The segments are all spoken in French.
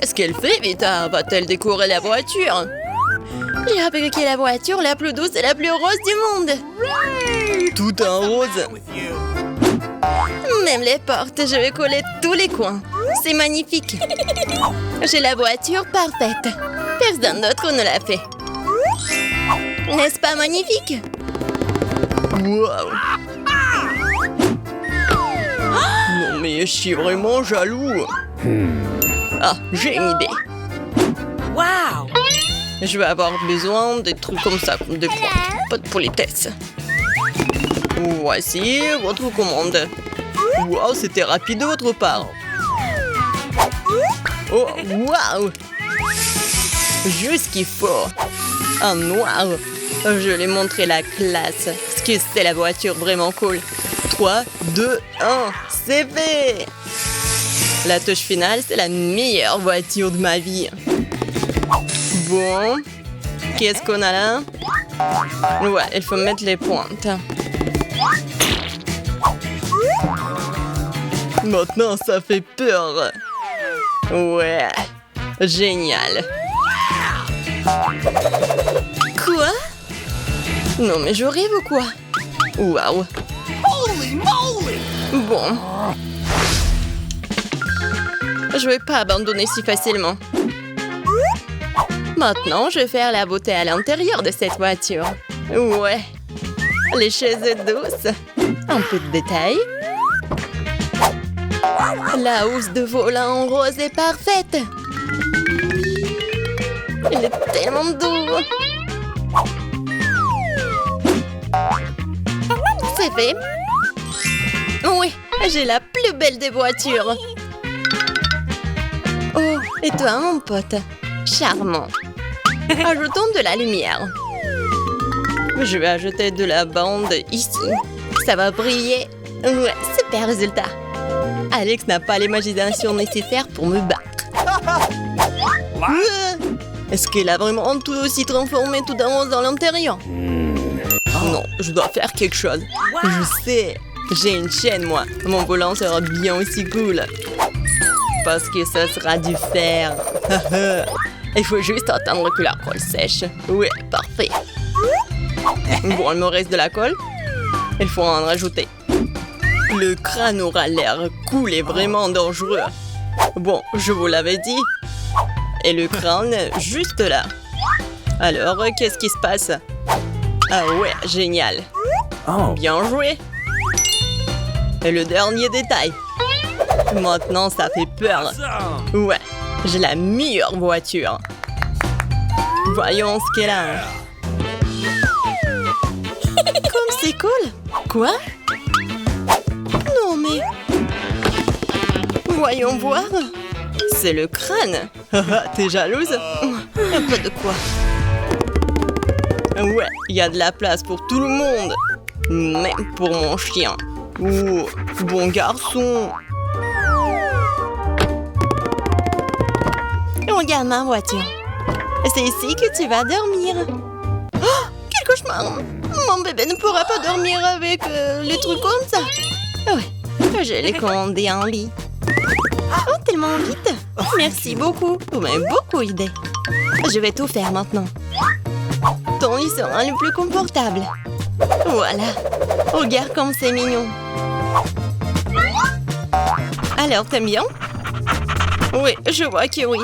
Qu'est-ce qu'elle fait, Vita? Va-t-elle décorer la voiture? J'ai fabriqué la voiture la plus douce et la plus rose du monde. Tout en rose. Même les portes, je vais coller tous les coins. C'est magnifique. J'ai la voiture parfaite. Personne d'autre ne l'a fait. N'est-ce pas magnifique? Wow. Non mais je suis vraiment jaloux. Ah, j'ai une idée. Wow! Je vais avoir besoin de trucs comme ça, comme des points. Pas de politesse. Voici votre commande. Wow, c'était rapide de votre part. Oh, wow! Juste ce qu'il faut. En noir. Je vais montrer la classe. Parce que c'est la voiture vraiment cool. 3, 2, 1, c'est fait! La touche finale, c'est la meilleure voiture de ma vie. Bon, qu'est-ce qu'on a là? Ouais, il faut mettre les pointes. Maintenant, ça fait peur. Ouais, génial. Quoi? Non, mais je rêve ou quoi? Waouh. Bon. Je vais pas abandonner si facilement. Maintenant, je vais faire la beauté à l'intérieur de cette voiture. Ouais. Les chaises douces. Un peu de détail. La housse de volant en rose est parfaite. Il est tellement doux. C'est fait. Oui, j'ai la plus belle des voitures. Oh, et toi, mon pote? Charmant. Ajoutons de la lumière. Je vais ajouter de la bande ici. Ça va briller. Ouais, super résultat. Alex n'a pas l'imagination nécessaire pour me battre. Est-ce qu'elle a vraiment tout aussi transformé tout en rose dans l'intérieur? Non, je dois faire quelque chose. Je sais. J'ai une chaîne, moi. Mon volant sera bien aussi cool. Parce que ça sera du fer. Il faut juste attendre que la colle sèche. Oui, parfait. Bon, il me reste de la colle. Il faut en rajouter. Le crâne aura l'air cool et vraiment dangereux. Bon, je vous l'avais dit. Et le crâne, juste là. Alors, qu'est-ce qui se passe? Ah ouais, génial. Bien joué. Et le dernier détail. Maintenant, ça fait peur. Ouais, j'ai la meilleure voiture. Voyons ce qu'elle a. Comme c'est cool. Quoi? Non mais... Voyons voir. C'est le crâne. T'es jalouse? Un peu de quoi? Ouais, il y a de la place pour tout le monde. Même pour mon chien. Oh, bon garçon. Regarde ma voiture. C'est ici que tu vas dormir. Oh, quel cauchemar. Mon bébé ne pourra pas dormir avec les trucs comme ça. Ouais, je l'ai commandé en lit. Oh, tellement vite. Merci beaucoup. Vous m'avez beaucoup aidé. Je vais tout faire maintenant. Ton lit sera le plus confortable. Voilà. Regarde comme c'est mignon. Alors, t'aimes bien? Oui, je vois que oui.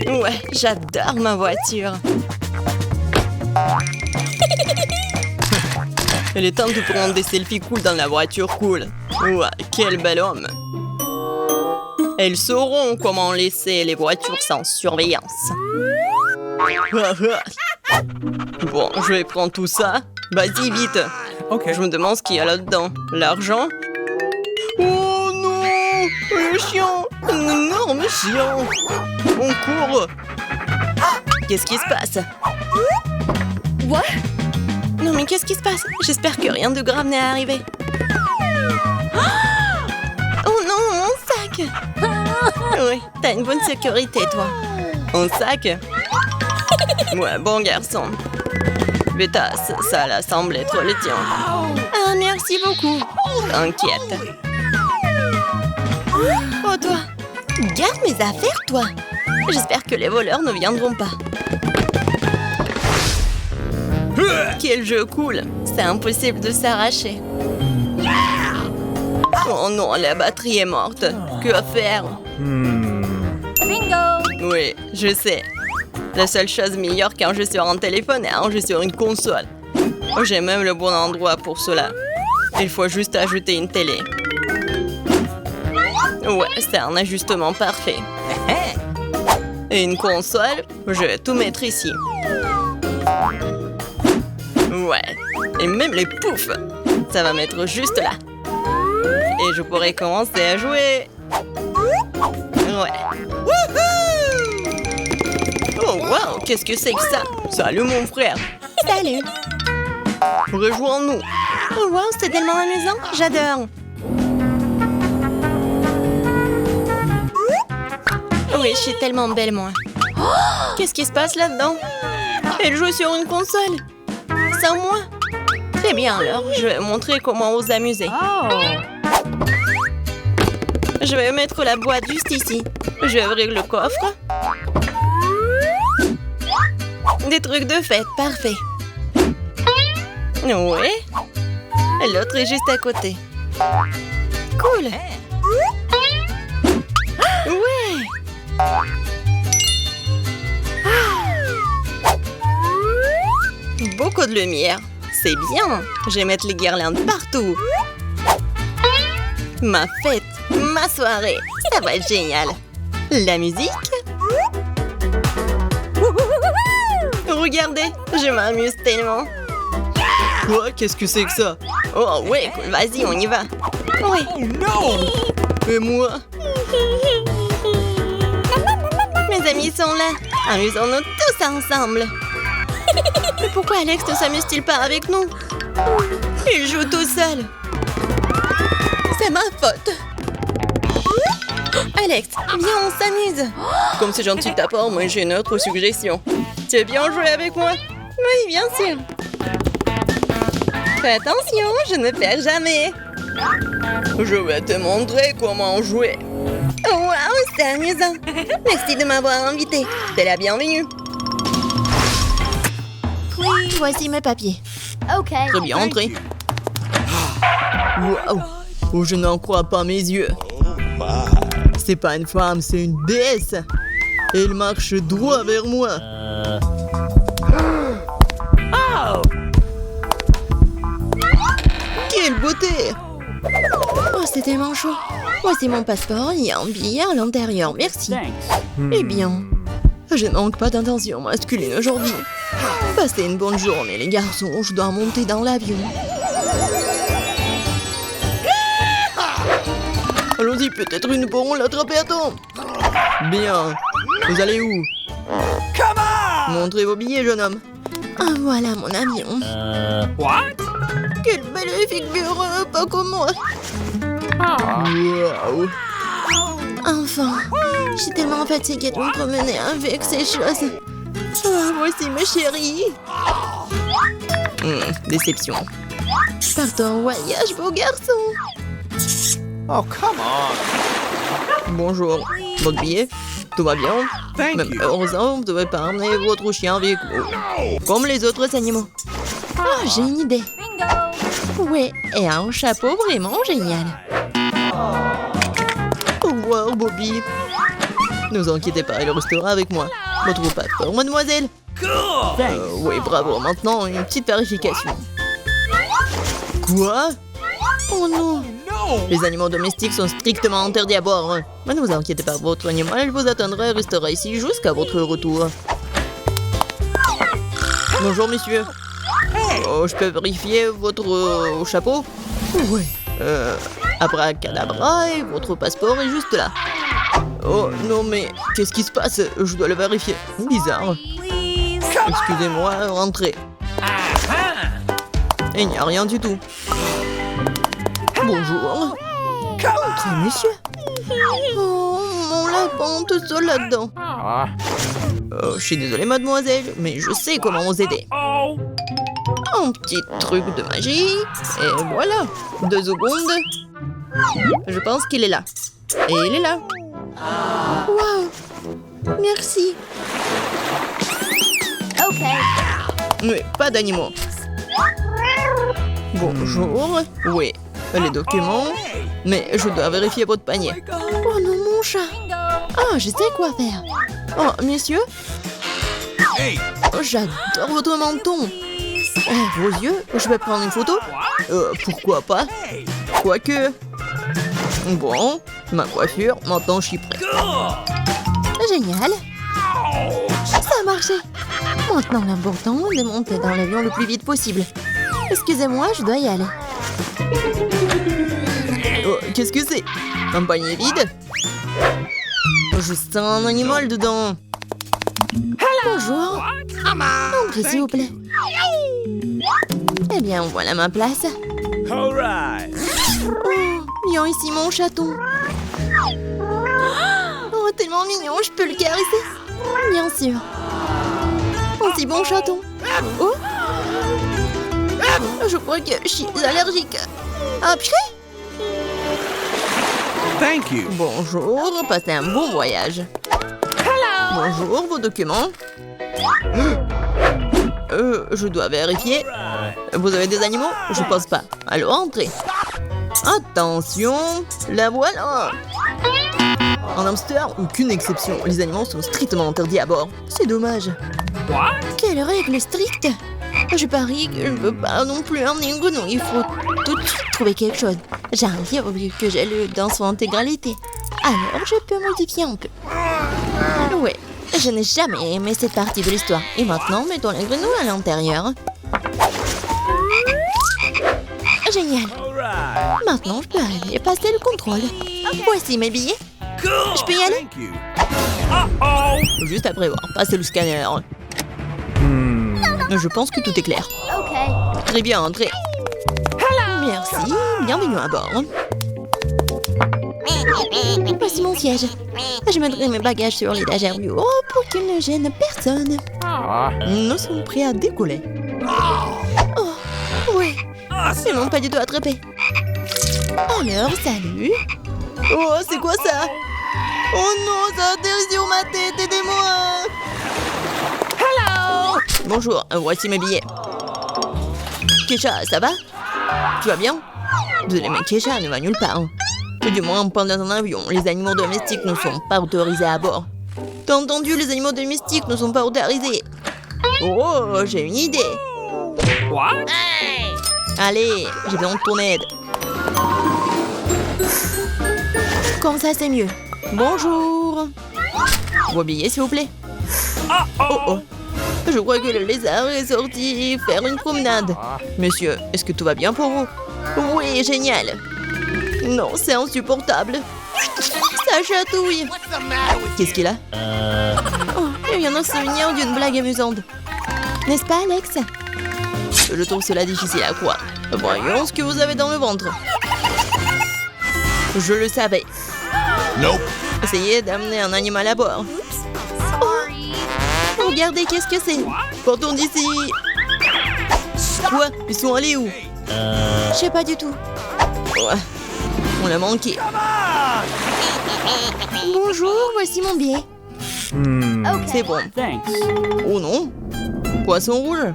Ouais, j'adore ma voiture. Il est temps de prendre des selfies cool dans la voiture cool. Ouais, quel bel homme. Elles sauront comment laisser les voitures sans surveillance. Bon, je vais prendre tout ça. Vas-y, vite. Ok. Je me demande ce qu'il y a là-dedans. L'argent? Oh non! Le chien! Un énorme chien! On court! Qu'est-ce qui se passe? What? Non mais qu'est-ce qui se passe? J'espère que rien de grave n'est arrivé. Oh non, mon sac! Oui, t'as une bonne sécurité, toi. Un sac? Ouais, bon garçon. Vita, ça là semble être le tien. Ah, merci beaucoup. T'inquiète. Oh, toi! Garde mes affaires, toi! J'espère que les voleurs ne viendront pas. Quel jeu cool! C'est impossible de s'arracher. Oh non, la batterie est morte. Que faire? Bingo! Oui, je sais. La seule chose meilleure qu'un jeu sur un téléphone est un jeu sur une console. J'ai même le bon endroit pour cela. Il faut juste ajouter une télé. Ouais, c'est un ajustement parfait. Et une console, je vais tout mettre ici. Ouais, et même les poufs. Ça va mettre juste là. Et je pourrais commencer à jouer. Ouais. Oh wow, qu'est-ce que c'est que ça? Salut mon frère. Salut. Rejoins-nous. Oh wow, c'est tellement amusant. J'adore. Oui, je suis tellement belle, moi. Qu'est-ce qui se passe là-dedans? Elle joue sur une console. Sans moi? Très bien, alors. Je vais montrer comment vous amuser. Oh! Je vais mettre la boîte juste ici. Je vais ouvrir le coffre. Des trucs de fête, parfait. Oui. L'autre est juste à côté. Cool. Ouais. Beaucoup de lumière. C'est bien. Je vais mettre les guirlandes partout. Ma fête, ma soirée, ça va être génial. La musique. Regardez, je m'amuse tellement. Quoi? Qu'est-ce que c'est que ça? Oh ouais, vas-y, on y va. Oui. Oh non! Et moi? Mes amis sont là. Amusons-nous tous ensemble. Mais pourquoi Alex ne s'amuse-t-il pas avec nous? Il joue tout seul. C'est ma faute. Alex, viens, on s'amuse. Comme c'est gentil de ta part, moi j'ai une autre suggestion. Tu veux bien jouer avec moi? Oui, bien sûr. Fais attention, je ne perds jamais. Je vais te montrer comment jouer. Oh, wow, c'est amusant. Merci de m'avoir invité. T'es la bienvenue. Voici mes papiers. OK. Très bien entré. Waouh! Oh, je n'en crois pas mes yeux. C'est pas une femme, c'est une déesse. Elle marche droit vers moi. Oh! Quelle beauté! Oh, c'est tellement chaud. Voici mon passeport, il y a un billet à l'intérieur, merci. Thanks. Eh bien, je ne manque pas d'intention masculine aujourd'hui. Passez une bonne journée, les garçons, je dois monter dans l'avion. Allons-y, peut-être une pourront l'attraper à temps. Bien. Vous allez où? Montrez vos billets, jeune homme. Ah, voilà mon avion. What? Quelle belle figure, pas comme moi. Waouh. Enfin, je suis tellement fatiguée de me promener avec ces choses. Oh, voici ma chérie. Déception. Partons en voyage, beau garçon. Oh, come on. Bonjour. Votre billet? Tout va bien? Thank Même you. heureusement, vous ne devez pas emmener votre chien avec vous. Comme les autres animaux. Ah, j'ai une idée. Bingo! Ouais, et un chapeau vraiment génial. Au revoir, Bobby. Ne vous inquiétez pas, il restera avec moi. Votre passeport, mademoiselle. Thanks. Oui, bravo. Maintenant, une petite vérification. Quoi? Oh non. Les animaux domestiques sont strictement interdits à bord. Hein. Mais ne vous inquiétez pas, votre animal vous attendra et restera ici jusqu'à votre retour. Bonjour, monsieur. Oh, je peux vérifier votre chapeau? Oui. Abracadabra et votre passeport est juste là. Oh non, mais qu'est-ce qui se passe? Je dois le vérifier. Bizarre. Please. Excusez-moi, rentrez. Et il n'y a rien du tout. Bonjour. Entrez, monsieur. Oh, mon lapin, tout seul là-dedans. Oh, je suis désolée, mademoiselle, mais je sais comment vous aider. Oh! Un petit truc de magie. Et voilà. 2 secondes. Je pense qu'il est là. Et il est là. Waouh! Merci. Okay. Mais pas d'animaux. Bonjour. Oui, les documents. Mais je dois vérifier votre panier. Oh non, mon chat. Ah, je sais quoi faire. Oh, messieurs. Oh, j'adore votre menton. Vos yeux, je vais prendre une photo. Pourquoi pas? Quoique. Bon, ma coiffure, maintenant je suis prêt. Génial. Ça a marché. Maintenant, l'important est de monter dans l'avion le plus vite possible. Excusez-moi, je dois y aller. Oh, qu'est-ce que c'est? Un panier vide? Je sens un animal dedans. Bonjour. Entrez, s'il vous plaît. Eh bien, voilà ma place. All right. Oh, viens ici, mon chaton. Oh, tellement mignon, je peux le caresser? Bien sûr. Oh, si bon chaton. Oh, je crois que je suis allergique. Ah, purée. Thank you. Bonjour, passez un bon voyage. Bonjour, vos documents. Je dois vérifier. Vous avez des animaux? Je pense pas. Alors, entrez. Attention, la voilà. En hamster, aucune exception. Les animaux sont strictement interdits à bord. C'est dommage. Quelle règle stricte. Je parie que je ne veux pas non plus emmener une grenouille. Il faut tout de suite trouver quelque chose. J'arrive vu que j'ai le dans son intégralité. Alors, je peux modifier un peu. Ouais, je n'ai jamais aimé cette partie de l'histoire. Et maintenant, mettons les grenouilles à l'intérieur. Génial. All right. Maintenant, je peux aller passer le contrôle. Voici mes billets. Je peux y aller? Thank you. Juste après avoir passé le scanner. Je pense que tout est clair. Okay. Très bien, entrez. Merci, bienvenue à bord. Voici mon siège. Je mettrai mes bagages sur l'étagère du haut pour qu'ils ne gênent personne. Nous sommes prêts à décoller. Oh, oui. Ils n'ont pas du tout attrapé. Alors, salut. Oh, c'est quoi ça? Oh non, ça atterrit sur ma tête, aidez-moi! Hello! Bonjour, voici mes billets. Kesha, ça va? Tu vas bien? Désolé, mais Kesha ne va nulle part. Et du moins, pendant un avion, les animaux domestiques ne sont pas autorisés à bord. T'as entendu, les animaux domestiques ne sont pas autorisés. Oh, j'ai une idée. What? Allez, j'ai besoin de ton aide. Comme ça, c'est mieux. Bonjour. Vos billets, s'il vous plaît. Oh oh. Je crois que le lézard est sorti faire une promenade. Monsieur, est-ce que tout va bien pour vous? Oui, génial. Non, c'est insupportable. Ça chatouille. Qu'est-ce qu'il a? Oh, il vient de se souvenir d'une blague amusante. N'est-ce pas, Alex? Je trouve cela difficile à croire. Voyons ce que vous avez dans le ventre. Je le savais. Nope. Essayez d'amener un animal à bord. Sorry. Regardez, qu'est-ce que c'est? Partons d'ici. Quoi? Ils sont allés où? Je sais pas du tout. Ouais. On l'a manqué. Bonjour, voici mon billet. C'est bon. Thanks. Oh non. Poisson rouge.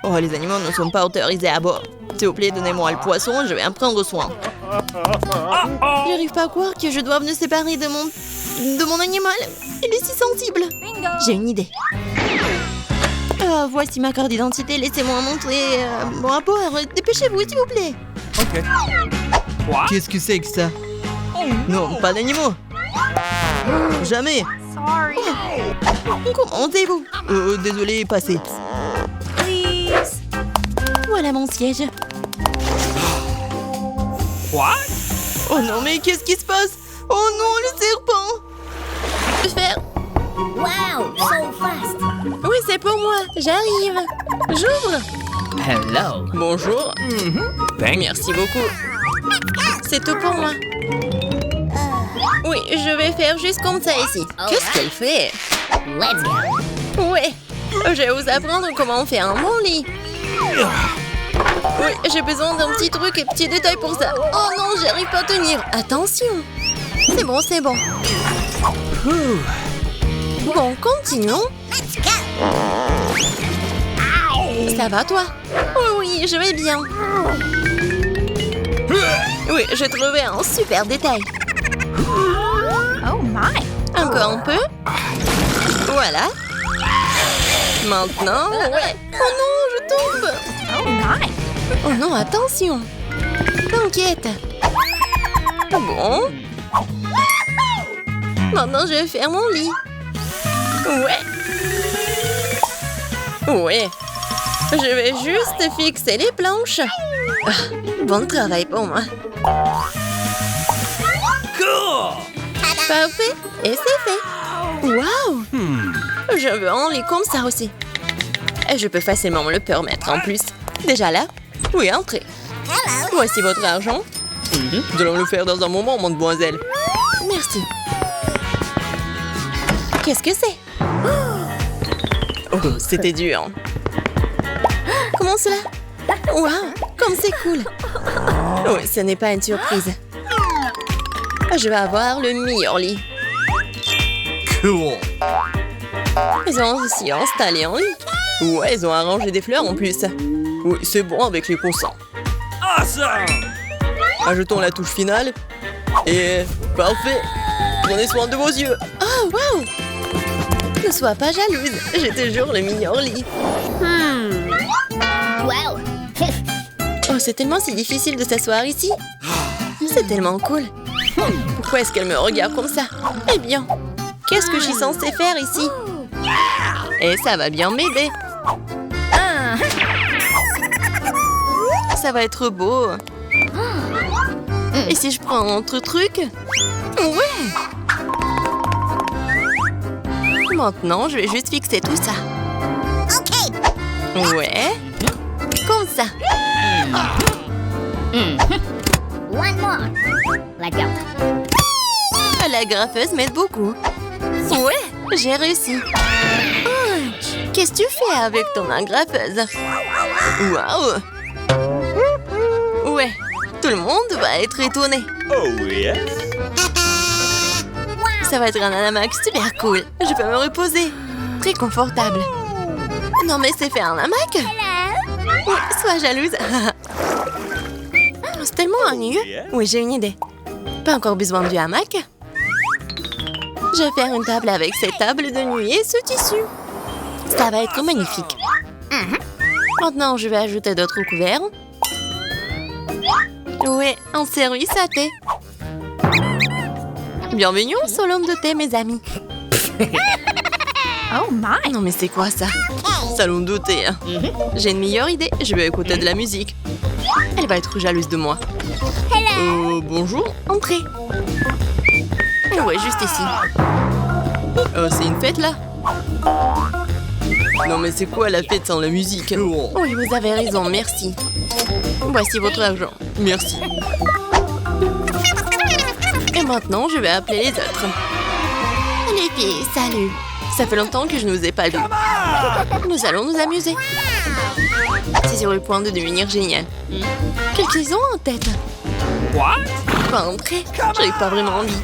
Oh, les animaux ne sont pas autorisés à bord. S'il vous plaît, donnez-moi le poisson, je vais en prendre soin. J'arrive pas à croire que je doive me séparer de mon animal. Il est si sensible. Bingo. J'ai une idée. Voici ma carte d'identité. Laissez-moi montrer mon rapport. Dépêchez-vous, s'il vous plaît. Okay. Qu'est-ce que c'est que ça? Non, pas d'animaux. Jamais. Sorry. Comment allez-vous? Désolé, passez. Please. Voilà mon siège. What? Oh non, mais qu'est-ce qui se passe? Oh non, le serpent! Faire. Wow, so fast. Oui, c'est pour moi. J'arrive. J'ouvre. Hello. Bonjour. Thank you. Merci beaucoup. C'est tout pour moi. Oui, je vais faire juste comme ça ici. Qu'est-ce qu'elle fait? Let's go. Ouais. Je vais vous apprendre comment faire un bon lit. Oui, j'ai besoin d'un petit truc et petit détail pour ça. Oh non, j'arrive pas à tenir. Attention. C'est bon, c'est bon. Bon, continuons. Ça va, toi? Oui, je vais bien. Oui, j'ai trouvé un super détail. Oh my. Encore un peu. Voilà. Maintenant, ouais. Oh non, je tombe. Oh my. Oh non, attention. T'inquiète. Bon. Maintenant, je vais faire mon lit. Ouais. Ouais. Je vais juste fixer les planches. Ah, bon travail pour moi. Cool. Parfait. Et c'est fait. Waouh. Je veux un lit comme ça aussi. Et je peux facilement me le permettre en plus. Déjà là? Oui, entrez. Voici votre argent. Nous allons le faire dans un moment, mademoiselle. Merci. Qu'est-ce que c'est? Oh, c'était dur. Comment cela? Waouh, comme c'est cool. Oui, ce n'est pas une surprise. Je vais avoir le meilleur lit. Cool. Ils ont aussi installé un lit. Ouais, ils ont arrangé des fleurs en plus. Oui, c'est bon avec les coussins. Awesome. Ajoutons la touche finale. Et parfait. Prenez soin de vos yeux. Oh, waouh! Ne sois pas jalouse, j'ai toujours le meilleur lit. Wow. Oh, c'est tellement si difficile de s'asseoir ici. C'est tellement cool. Pourquoi est-ce qu'elle me regarde comme ça? Eh bien, qu'est-ce que je suis censée faire ici? Et ça va bien m'aider. Ça va être beau. Et si je prends un autre truc? Ouais! Maintenant, je vais juste fixer tout ça. Ouais. Comme ça. One more. Let's go. La graffeuse m'aide beaucoup. Ouais, j'ai réussi. Oh, qu'est-ce que tu fais avec ton agrafeuse? Waouh! Ouais, tout le monde va être étonné. Oh yes. Ça va être un hamac super cool. Je peux me reposer. Très confortable. Non mais c'est fait un hamac? Oui, sois jalouse. C'est tellement ennuyeux. Oui, j'ai une idée. Pas encore besoin du hamac. Je vais faire une table avec cette table de nuit et ce tissu. Ça va être magnifique. Maintenant, je vais ajouter d'autres couverts. Oui, un service à thé. Bienvenue au salon de thé, mes amis. Oh my. Non mais c'est quoi ça? Salon de thé. J'ai une meilleure idée. Je vais écouter de la musique. Elle va être jalouse de moi. Bonjour. Entrez. Ouais, juste ici. C'est une fête là? Non mais c'est quoi la fête sans la musique? Oui, vous avez raison, merci. Voici votre argent. Merci. Et maintenant, je vais appeler les autres. Les filles, salut. Ça fait longtemps que je ne vous ai pas vu. Nous allons nous amuser. C'est sur le point de devenir génial. Qu'est-ce qu'ils ont en tête? What? Pas entrer. J'avais pas vraiment envie.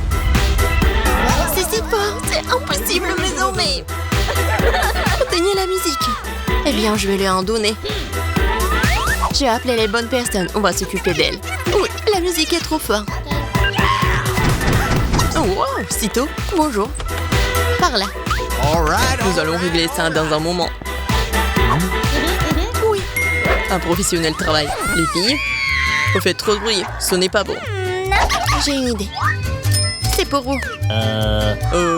C'est si fort, c'est impossible désormais. Éteignez la musique. Eh bien, je vais leur en donner. J'ai appelé les bonnes personnes. On va s'occuper d'elles. Oui, la musique est trop forte. Oh, wow, sitôt. Bonjour. Par là. All right. Nous allons régler ça dans un moment. Oui. Un professionnel travaille. Les filles, vous faites trop de bruit. Ce n'est pas bon. J'ai une idée. C'est pour vous.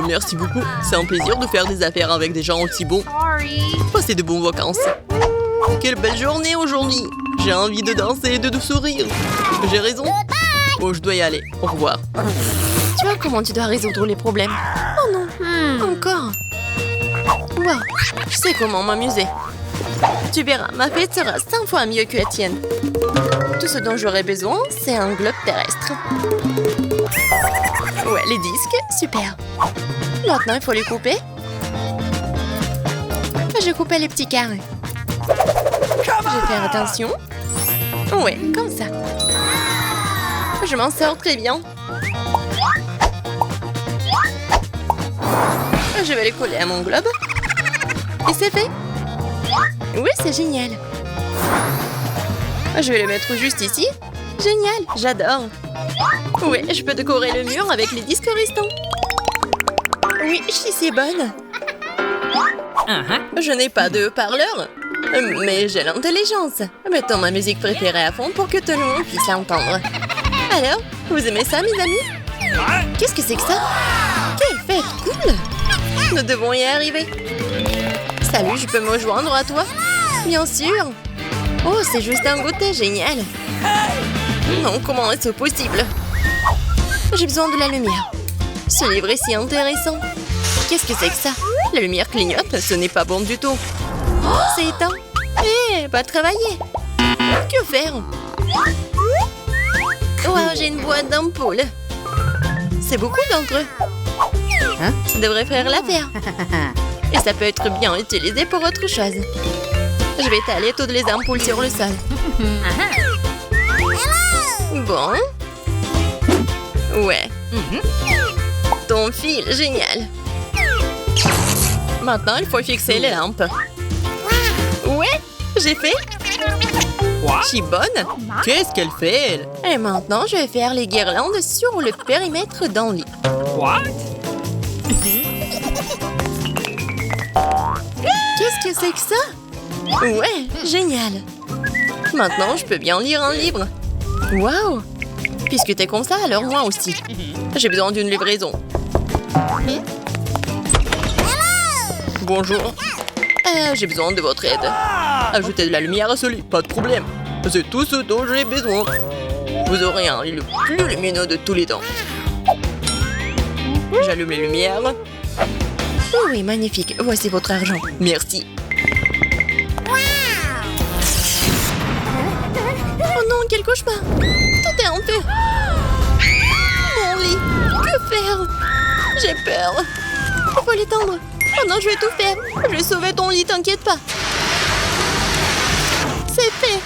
Merci beaucoup. C'est un plaisir de faire des affaires avec des gens aussi bons. Passez de bonnes vacances. Quelle belle journée aujourd'hui. J'ai envie de danser et de sourire. J'ai raison. Oh, je dois y aller. Au revoir. Tu vois comment tu dois résoudre les problèmes? Oh non. Encore. Wow. Je sais comment m'amuser. Tu verras, ma fête sera 5 fois mieux que la tienne. Tout ce dont j'aurai besoin, c'est un globe terrestre. Ouais, les disques, super. Maintenant, il faut les couper. Je coupais les petits carrés. Je vais faire attention. Ouais, comme ça. Je m'en sors très bien. Je vais les coller à mon globe. Et c'est fait. Oui, c'est génial. Je vais les mettre juste ici. Génial, j'adore. Oui, je peux décorer le mur avec les disques restants. Oui, je suis si bonne. Je n'ai pas de haut-parleur, mais j'ai l'intelligence. Mettons ma musique préférée à fond pour que tout le monde puisse l'entendre. Alors, vous aimez ça, mes amis? Qu'est-ce que c'est que ça? Quelle fête cool! Nous devons y arriver. Salut, je peux me joindre à toi? Bien sûr. Oh, c'est juste un goûter, génial. Non, comment est-ce possible? J'ai besoin de la lumière. Ce livre est si intéressant. Qu'est-ce que c'est que ça? La lumière clignote, ce n'est pas bon du tout. Oh, c'est éteint. Hé, pas travailler. Que faire? Wow, j'ai une boîte d'ampoules. C'est beaucoup d'entre eux. Ça devrait faire l'affaire. Et ça peut être bien utilisé pour autre chose. Je vais étaler toutes les ampoules sur le sol. Bon. Ouais. Ton fil, génial. Maintenant, il faut fixer les lampes. Ouais, j'ai fait. Je suis bonne. Qu'est-ce qu'elle fait, elle? Et maintenant, je vais faire les guirlandes sur le périmètre d'un lit. What? Qu'est-ce que c'est que ça? Ouais, génial. Maintenant, je peux bien lire un livre. Waouh! Puisque t'es comme ça, alors moi aussi. J'ai besoin d'une livraison. Bonjour. J'ai besoin de votre aide. Ajoutez de la lumière à ce lit, pas de problème. C'est tout ce dont j'ai besoin. Vous aurez un lit le plus lumineux de tous les temps. J'allume les lumières. Oh oui, magnifique. Voici votre argent. Merci. Oh non, quel cauchemar! Tout est en feu! Mon lit! Que faire? J'ai peur! Il faut l'étendre! Oh non, je vais tout faire! Je vais sauver ton lit, t'inquiète pas! C'est fait!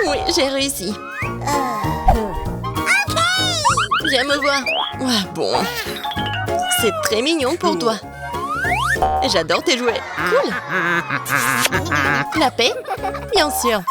Oui, j'ai réussi! Viens me voir! Ah, bon... C'est très mignon pour toi! J'adore tes jouets! Cool! La paix? Bien sûr!